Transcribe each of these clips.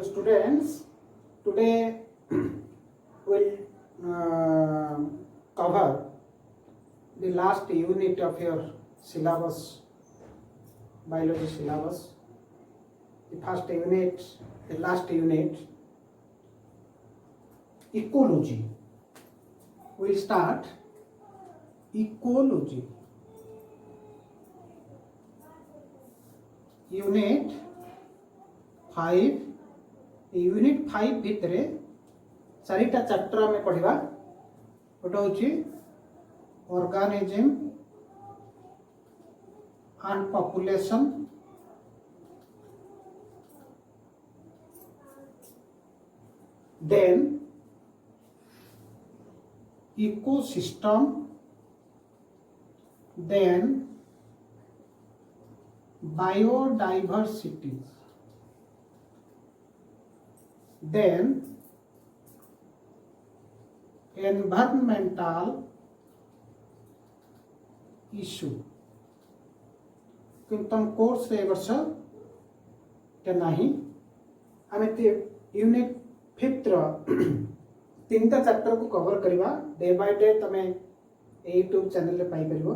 So students, today we'll cover the last unit of your syllabus, biology syllabus. The first unit, the last unit, ecology. We'll start ecology. Unit 5. Unit 5 भितर चारिटा chapter आम पढ़ा गोटे हूँ organism and population, then ecosystem, then biodiversity, then environmental issue. किंतु तुम course रे वर्ष के नहीं आम यूनिट 5 तीनटा चैप्टर को कवर करवा डे बाय डे तमे यूट्यूब चैनल रे पाई परिबो।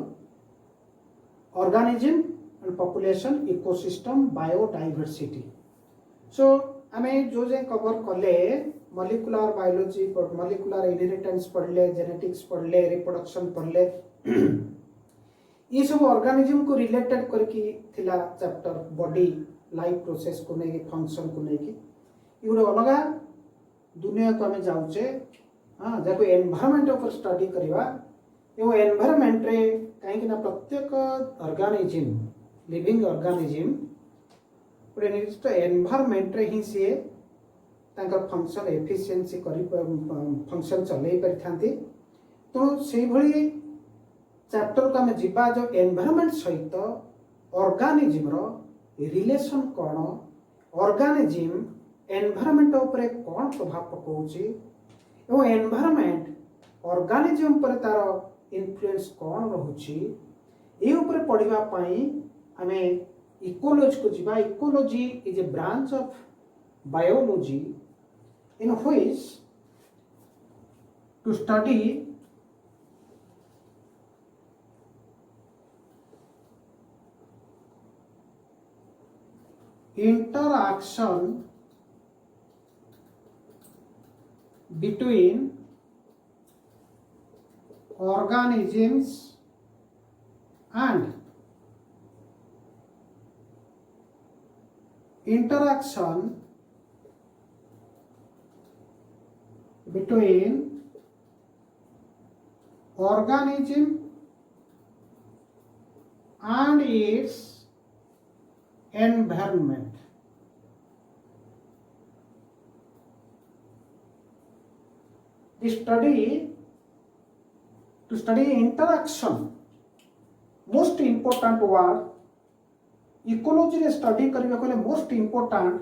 Organism and population, ecosystem, biodiversity. So आमे जो जे कवर कले मॉलिक्यूलर बायोलॉजी, मॉलिक्यूलर इनहेरिटेंस पढ़ले, जेनेटिक्स पढ़ले, रिप्रोडक्शन पढ़ले, ये सब ऑर्गेनिज्म को रिलेटेड करके थिला चैप्टर। बॉडी लाइफ प्रोसेस को नेकी, फंक्शन को नेकी ये अलगा दुनिया को आमे जाउचे। हां, जाको एनवायरनमेंट ऊपर स्टडी करबा। यो एनवायरनमेंट रे काहे कि ना प्रत्येक ऑर्गेनिज्म, लिविंग ऑर्गेनिज्म गोटे निर्दिष्ट एनवायरनमेंट रे ही सी फंक्शन एफिशिएंसी फंक्शन चलई पारि। तो से भली चैप्टर को आम जीवा जो एनवायरनमेंट सहित ऑर्गेनिज्म रो रिलेशन कौन, ऑर्गेनिज्म एनवायरनमेंट उपरे कौन प्रभाव पकाउची एवं एनवायरनमेंट ऑर्गेनिज्म पर तार इन्फ्लुएंस कौन रहुची, ए उपरे पढ़िबा पई आमे इकोलॉजी को जीवा। Ecology is a branch of biology in which to study interaction between organisms and interaction between organism and its environment. The study to study interaction, most important word ecology रे study करबा कोले most important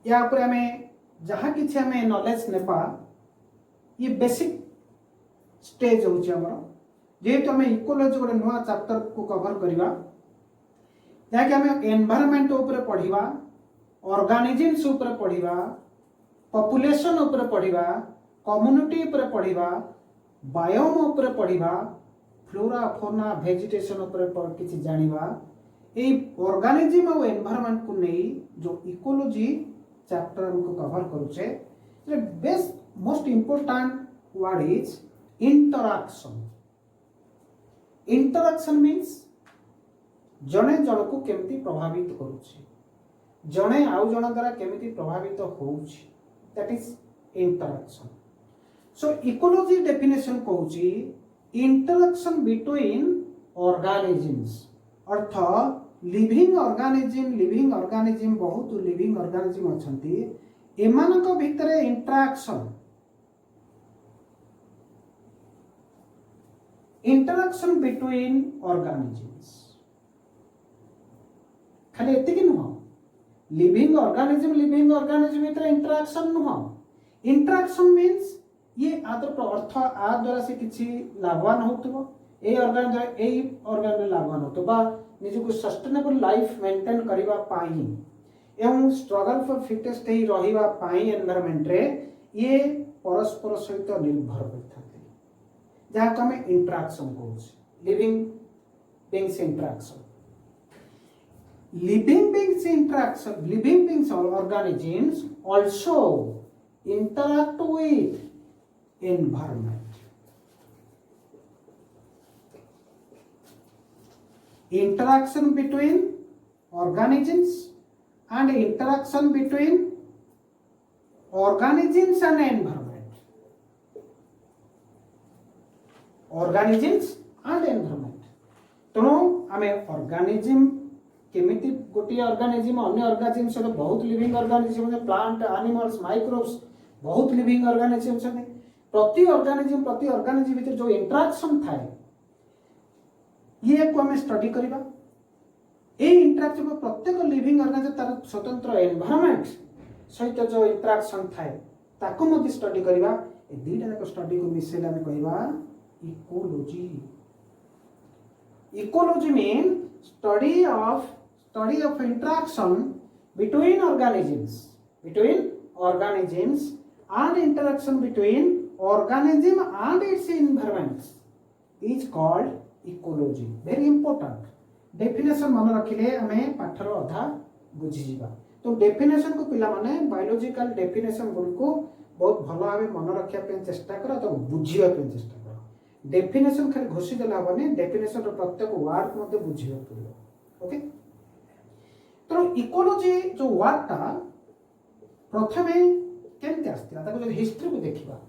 या पर हमें जहाँ किसी हमें knowledge Nipah ये बेसिक स्टेज होची हमर। जेहेतु हमें इकोलॉजी गोटे नुआ चैप्टर को कवर करवा जहाँ कि हमें एनवायरनमेंट ऊपर पढ़िबा, ऑर्गेनिजम्स ऊपर पढ़िबा, पॉपुलेशन ऊपर पढ़िबा, कम्युनिटी ऊपर पढ़िबा, बायोम ऊपर पढ़िबा, फ्लोरा फौना वेजिटेशन ऊपर किछि जानिबा। ए ऑर्गेनिज्म और एनवायरनमेंट को नहीं जो इकोलॉजी चैप्टर हमको कवर करूचे, best most important word is interaction. Interaction means जने जन को केमती प्रभावित करूचे, जने आउ जन द्वारा केमती प्रभावित होउची, that is interaction. So ecology definition कहूची इंटरैक्शन बिटवीन ऑर्गेनिजम्स, अर्थ लिविंग ऑर्गेनिज्म बहुत लिविंग ऑर्गेनिज्म अछंती, एमानक भितरे इंटरैक्शन बिटवीन ऑर्गेनिजम्स। खाली एतिक नुह, लिविंग ऑर्गेनिज्म भितर इंटरैक्शन नुह। इंटरैक्शन मीन्स ये आदर अर्थ आ द्वारा से किसी लाभवान होतबो, ए ऑर्गन लाभवान होतो बा निजको सस्टेनेबल लाइफ मेंटेन करबा पाई एवं स्ट्रगल फॉर फिटेस्ट ही रहिबा पाई एनवायरनमेंट रे ये परस्पर सहित निर्भर करथाते जहाँ को हमें इंटरेक्शन कहूँ living beings interaction living beings or organisms also interact with environment. Interaction between organisms and interaction between organisms and environment. Organisms and environment. तेणु आमे organism केमिति गोटे ऑर्गेनिज्म अन्य ऑर्गेनिज्म से बहुत living organism plant animals microbes बहुत living organism से प्रति ऑर्गेनिज्म भीतर जो इंटरेक्शन थाए ये को हमें स्टडी करबा ए इंटरेक्शन प्रत्येक लिविंग ऑर्गेनिज्म तार स्वतंत्र एनवायरनमेंट सहित जो इंटरेक्शन थाए ताको मध्ये स्टडी करबा ए दीटा को स्टडी को मिसेल हमें कहबा ecology ecology mean study of interaction between organisms and interaction between organism and its environments is called ecology. Very important definition मन रखिले हमें पाठर अधा बुझी जीवा तो डेफिनेशन को पिला माने बायोलॉजिकल डेफिनेशन को बहुत भल भाव मन रखा चेष्टा कर तो बुझिया चेष्टा कर डेफिनेशन खाली घोषि देला हबने डेफिनेशन रो प्रत्येक वर्ड मते बुझियो पड़ियो ओके तो इकोलॉजी जो वर्ड ता प्रथमे केमते आस्तिला ताको जो हिस्ट्री को देखिबा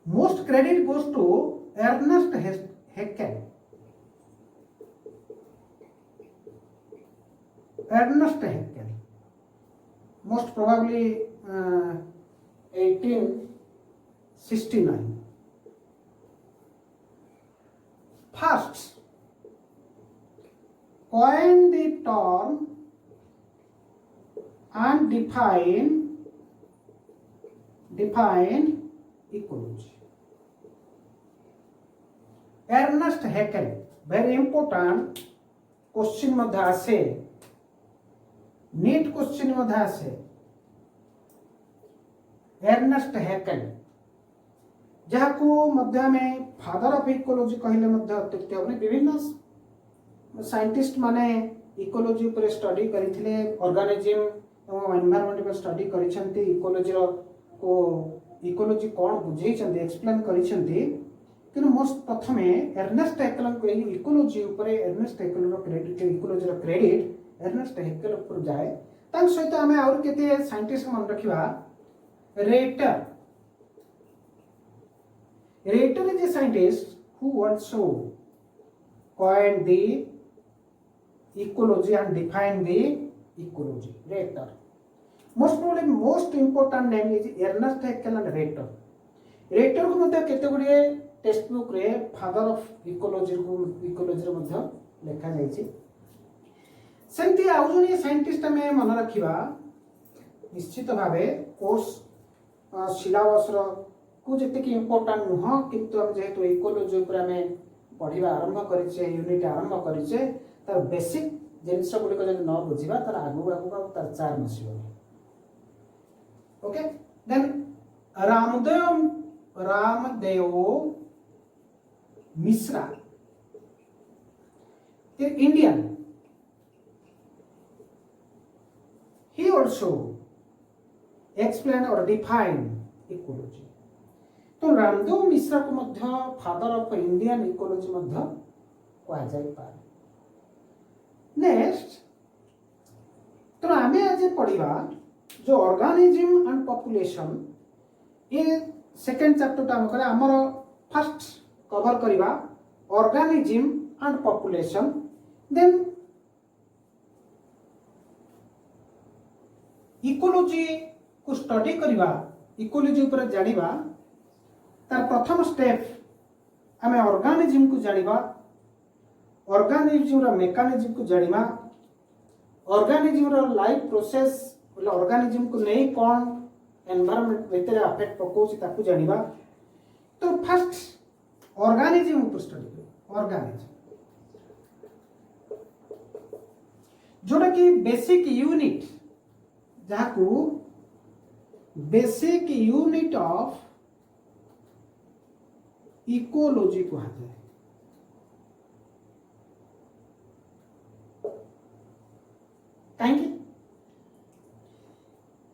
most credit goes to Ernest Haeckel most probably 1869 first coined the term and defined ecology. Ernest Haeckel very important question मध्ये आसे नीट क्वेश्चन मध्ये आसे एर्नेस्ट हैकेल जहाँ को मध्य में फादर ऑफ इकोलॉजी कहले मध्य अत्युक्ति होबनी विभिन्न साइंटिस्ट माने इकोलॉजी पर स्टडी करिथिले ऑर्गेनिज्म एवं एनवायरनमेंट पर स्टडी करिसंती इकोलॉजी कोन बुझैछंती एक्सप्लेन करिसंती किनु मोस्ट प्रथमे एर्नेस्ट हैकेल को इकोलॉजी ऊपर एर्नेस्ट हैकेल रो क्रेडिट इकोलॉजी रो क्रेडिट एर्नेस्ट हैकेल ऊपर जाए तान सहित हमें और केते साइंटिस्ट मन रखिबा Rater is a scientist who also coined the ecology and defined the ecology. Rater. Most probably most important name is Ernest Haeckel and Rater. Rater को मध्य केते गुड़िए टेक्स्ट बुक रे फादर ऑफ इकोलॉजी रे मध्य लिखा जायछि सेंती आउ जने scientist में मन रखिबा निश्चित भावे कोर्स सिलेबस रो को जते कि इंपोर्टेंट नुह किंतु हम जेहेतु इकोलॉजी ऊपर हमें पढ़िबा आरंभ करिसे यूनिट आरंभ करिसे तार बेसिक जिनिस गुडी को जदि न बुझिबा तार आगु तार चार मसिबो okay then Ramdev Mishra the Indian he also explained or defined ecology तो रामदेव मिश्रा को मध्य फादर ऑफ इंडियन इकोलॉजी मध्य कहा जाय पारे नेक्स्ट तो आमे आज पढ़िबा जो ऑर्गेनिज्म एंड पॉपुलेशन ये सेकंड चैप्टर टा हमकर हमर फर्स्ट कवर करिबा organism and population then ecology को स्टडी करिबा इकोलॉजी ऊपर जानिबा तार प्रथम स्टेप आमे ऑर्गेनिज्म को जानिबा ऑर्गेनिज्म रो मेकानिज्म को जानिबा ऑर्गेनिज्म रो लाइफ प्रोसेस बोले ऑर्गेनिज्म को नहीं कौन एनवायरनमेंट भीतर अफेक्ट पकोछि ताकू जानिबा तो फर्स्ट ऑर्गेनिज्म ऊपर स्टडी करिबा ऑर्गेनिज्म जोटा कि बेसिक यूनिट जहां बेसिक यूनिट ऑफ इकोलॉजी कहा जाए। कहीं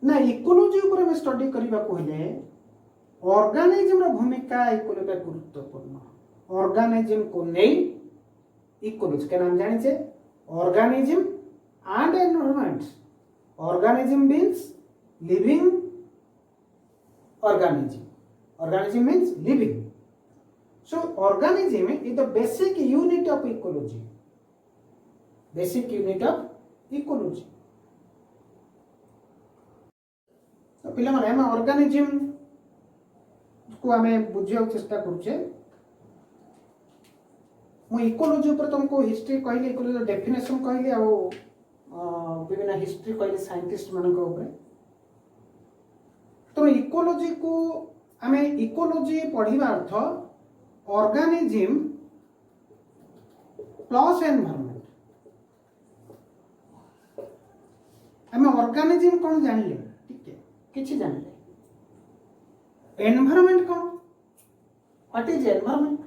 ना इकोलॉजी ऊपर में स्टडी करबा कहले ऑर्गेनिज्म रो भूमिका इकोलॉजी गुरुत्वपूर्ण। ऑर्गेनिज्म को नहीं इकोलॉजी के नाम जानी छे organism and environment. Organism means living organism। organism means living। So organism is the basic unit of ecology। basic unit of ecology। तो पिला माने हम organism को हमें बुझिया चेष्टा करूचे। मु इकोलॉजी ऊपर तुमको हिस्ट्री कहली इकोलॉजी डेफिनेशन कहली आ विभिन्न हिस्ट्री कहली साइंटिस्ट मान ऊपर। तो इकोलॉजी को आमे इकोलॉजी पढ़िबा अर्थ ऑर्गेनिज्म प्लस एनवायरनमेंट। आमे ऑर्गेनिज्म कोन जानले ठीक है किछि जानले। Environment cone what is environment.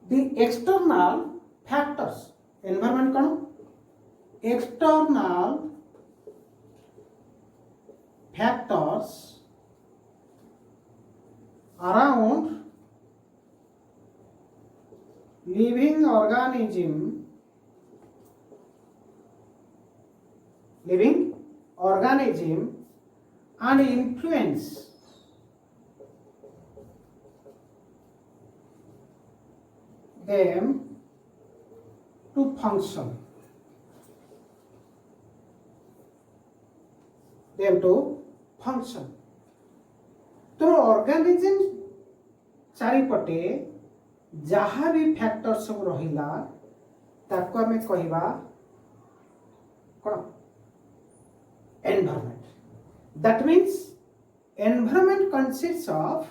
The external factors. Environment cone external factors around living organism and influence them to function। them to function। तो ऑर्गेनिज्म चारिपटे जहाँ भी फैक्टर सब रहिला ताको हमें कहबा कोन environment. That means environment consists of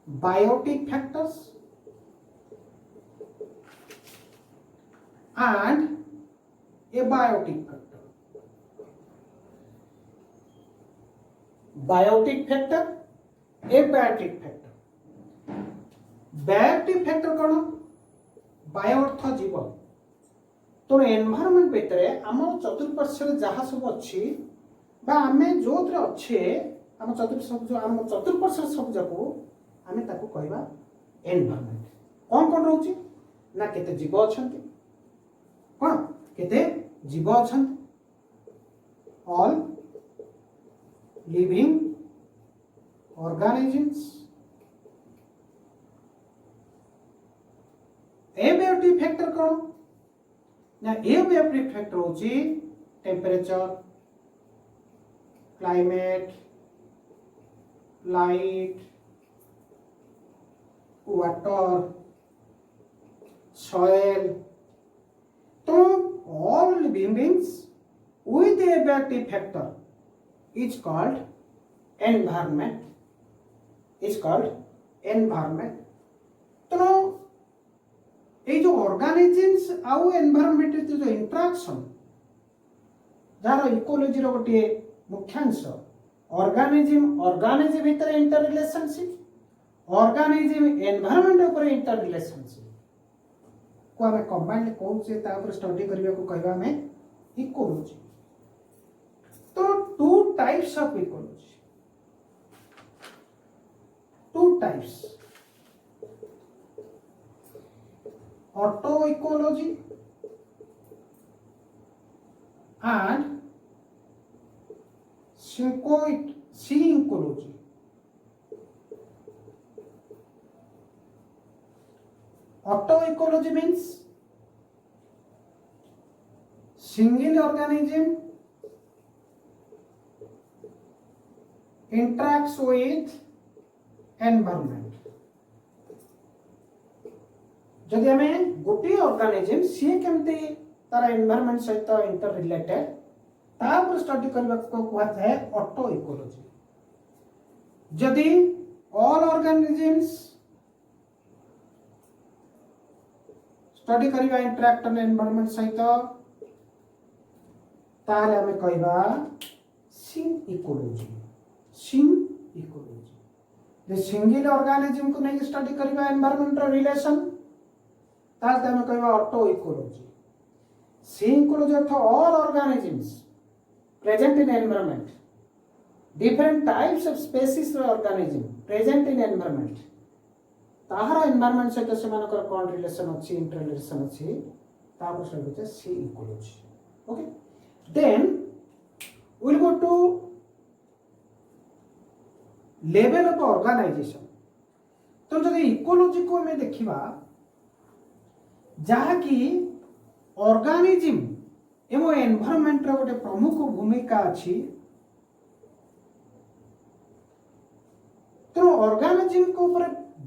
biotic factors and abiotic factor. Biotic factor abiotic factor. Biotic factor कौन बायो अर्थ जीव। तो एनवायरनमेंट भितर आम चतुर्पार्श्व जहाँ सब अच्छी आम जो अच्छे आम चतुर्पार्श्व सब जाको आम ताको कहबा एनवायरनमेंट। कौन कौन रोची ना केते जीव अछंती कौन केते जीव अछंती all living organisms। Abiotic factor कौन ना एबायोटिक फैक्टर होची temperature climate light water soil. तो all living beings with abiotic factor is called environment। तो ये जो ऑर्गेनिजम्स आउ एनवायरनमेंट जो इंटरेक्शन जार इकोलॉजी रो गोटे मुख्यांश ऑर्गेनिज्म भीतर इंटर रिलेशनशिप ऑर्गेनिज्म एनवायरनमेंट ऊपर इंटर रिलेशनशिप को हमें कंबाइंड कहू से स्टडी करबा को कहबा हमें इकोलॉजी। तो two types of ecology auto ecology and synecology. Auto ecology means single organism interacts with environment। जदि हमें गोटे ऑर्गेनिज्म सी केमती तार एनवायरनमेंट सहित इंटर रिलेटेड तापर स्टडी करबा को कहता है ऑटो इकोलॉजी। जदि ऑल ऑर्गेनिजम्स स्टडी करिबा इंटरैक्शन एनवायरनमेंट सहित ताले हमें कहबा सिंग इकोलॉजी जे सिंगल ऑर्गेनिज्म को नहीं स्टडी करिबा एनवायरनमेंट रिलेशन ताले हमें कहबा ऑटो इकोलॉजी सिंग इकोलॉजी अर्थ all organisms present in environment different types of species organism present in environment ताहार एनवायरनमेंट सहित सेमानकर कोन रिलेशन अछि इंटर रिलेशन अछि तापर स्टडी होचे synecology okay then we'll go to level of organization तो जब इकोलॉजी को हमें देखिबा जहा कि ऑर्गेनिज्म एवं एनवायरनमेंट रो गोटे प्रमुख भूमिका अछि तो ऑर्गेनिज्म को ऊपर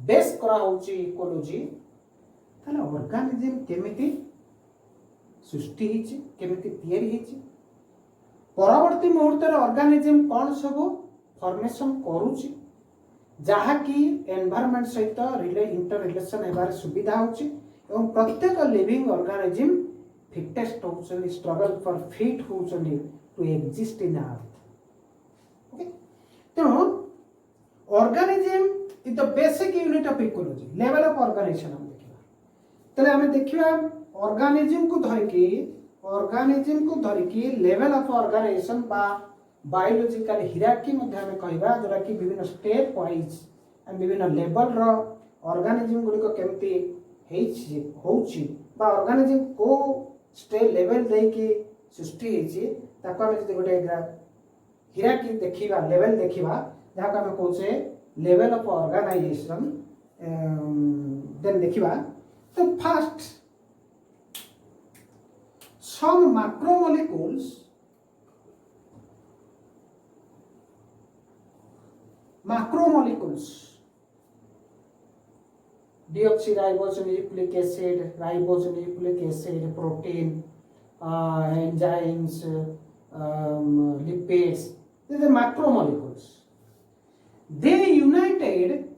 बेस करा होची इकोलॉजी ताले ऑर्गेनिज्म केमिति सृष्टि हिची केमिति तयारी हिची परवर्ती मुहूर्त ऑर्गेनिज्म कौन सब फॉर्मेशन करूची जहा कि एनवायरनमेंट सहित इंटर रिलेशन हेबार सुविधा होची एवं प्रत्येक लिविंग ऑर्गेनिज्म फिटेस्ट होचनी स्ट्रगल फॉर फिट होचनी to exist in earth okay तो organism is the basic unit of ecology level of organisation हम देखिबा तले हमें देखिबा ऑर्गेनिज्म को धरिकी लेवल ऑफ ऑर्गेनाइजेशन बा बायोलॉजिकल हिरार्की मध्ये हमें कहबा जोरा कि विभिन्न स्टेप वाइज एंड विभिन्न लेवल रो ऑर्गेनिज्म गुडी को केमती हेछि होछि बा ऑर्गेनिज्म को स्टेप लेवल दे के सृष्टि हेछि ताको हमें जदि गोटे हिरार्की देखिबा लेवल देखिबा जहा को हमें कहछे लेवल ऑफ ऑर्गेनाइजेशन देन देखिबा तो first some macromolecules deoxyribonucleic acid, protein, enzymes, lipids, these are macromolecules. They united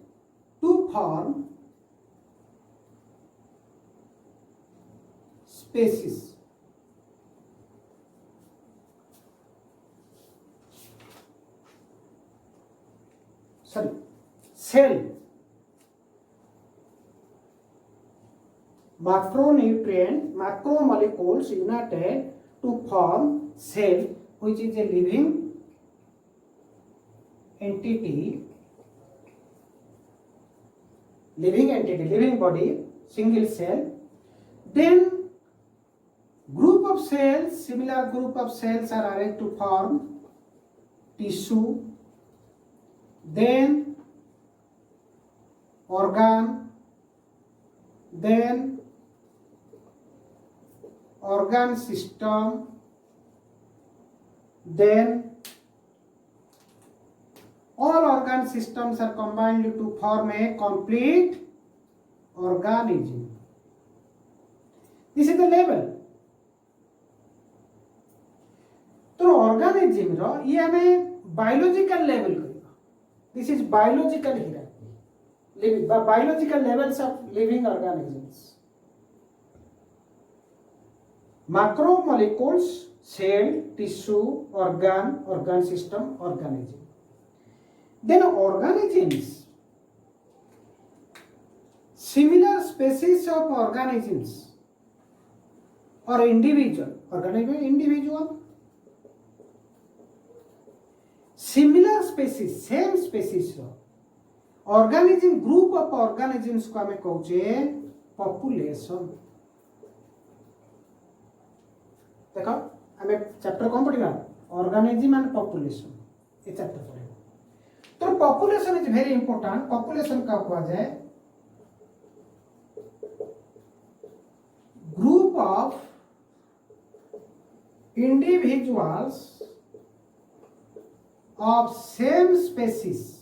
to form species. Cell macromolecules united to form cell which is a living entity living body single cell then group of cells similar group of cells are arranged to form tissue then organ then organ system then all organ systems are combined to form a complete organism. This is the level. तो organism रो ये हमें biological level करेगा. This is biological hierarchy. Living biological levels of living organisms. Macromolecules, cell, tissue, organ system, organism. Then organisms, similar species of organisms or individual, similar species, same species organism, group of organisms को हमें कहूचे population. देखो हमें chapter कौन पढ़िबा organism and population ये chapter पढ़िबा तो population is very important. population का कहा जाए group of individuals of same species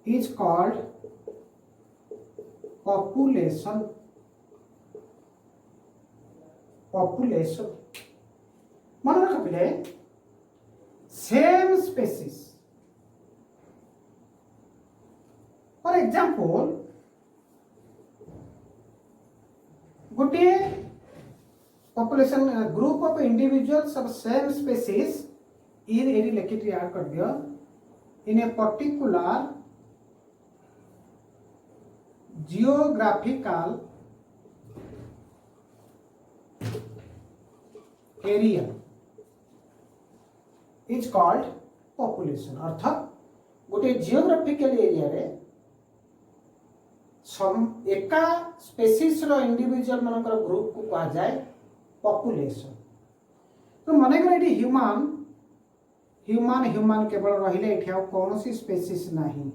is called population. मन रख पिले same species. For example, गोटे population group of individuals of same species in एडी लिखित याद कर दियो in a particular geographical area is called population. अर्थात गोटे जियोग्राफिकल एरिया रे एका स्पेसीज रो इंडिविजुअल मानकर ग्रुप को कहा जाए पॉपुलेशन। तो मन कर ह्यूमन ह्यूमन ह्यूमन केवल रहिले एठी आ कोनोसी स्पेसीज नाही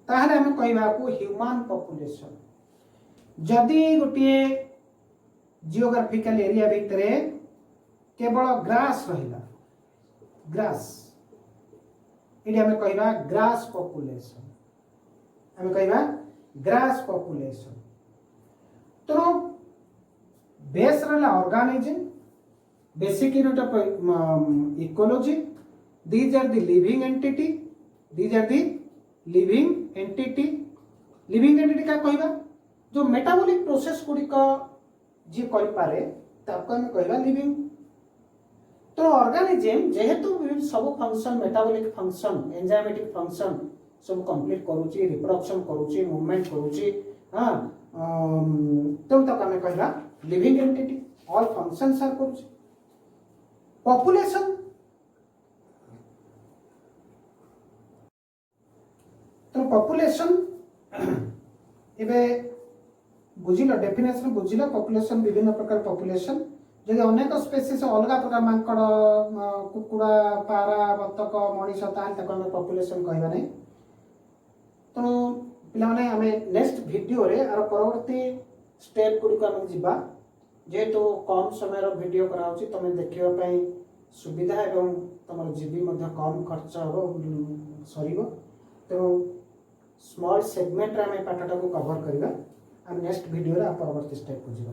ताहले हम कहबा को ह्यूमन पॉपुलेशन। जदि गोटे जियोग्राफिकल एरिया भितरे केवल ग्रास रहिला ग्रास एठी हम कहबा ग्रास पॉपुलेशन हम कहबा ग्रास पॉपुलेशन। तो बेस रहला organism basic unit of ecology these are the living entity these are the living entity. Living entity का कहबा जो मेटाबॉलिक प्रोसेस गुडी को जी करि पारे ताको हम कहबा लिविंग। तो ऑर्गेनिज्म जेहेतु सब function metabolic function enzymatic function सब कंप्लीट करूची रिप्रोडक्शन करूची मूवमेंट करूची हां तो तक हमें कहला living entity all functions are करूची। पॉपुलेशन तो पॉपुलेशन एबे बुझिलो डेफिनेशन बुझिलो पॉपुलेशन विभिन्न प्रकार पॉपुलेशन जदि अनेक स्पेसीज अलग प्रकार मांकड़ कुकुड़ा पारा बतक मनीष ताल तक हम पॉपुलेशन कहबा नहीं। तो पिला माने हमें नेक्स्ट वीडियो रे आर परवर्ती स्टेप गुडी को हम जिबा जेहेतु कम समय रो वीडियो कराउची तमे देखिबा पई सुविधा एवं तमर जीबी मध्ये कम खर्च हो सरीबो। तो स्मॉल सेगमेंट रे हमें पाठटा को कवर करबा हम नेक्स्ट वीडियो रे परवर्ती स्टेप को जिबा।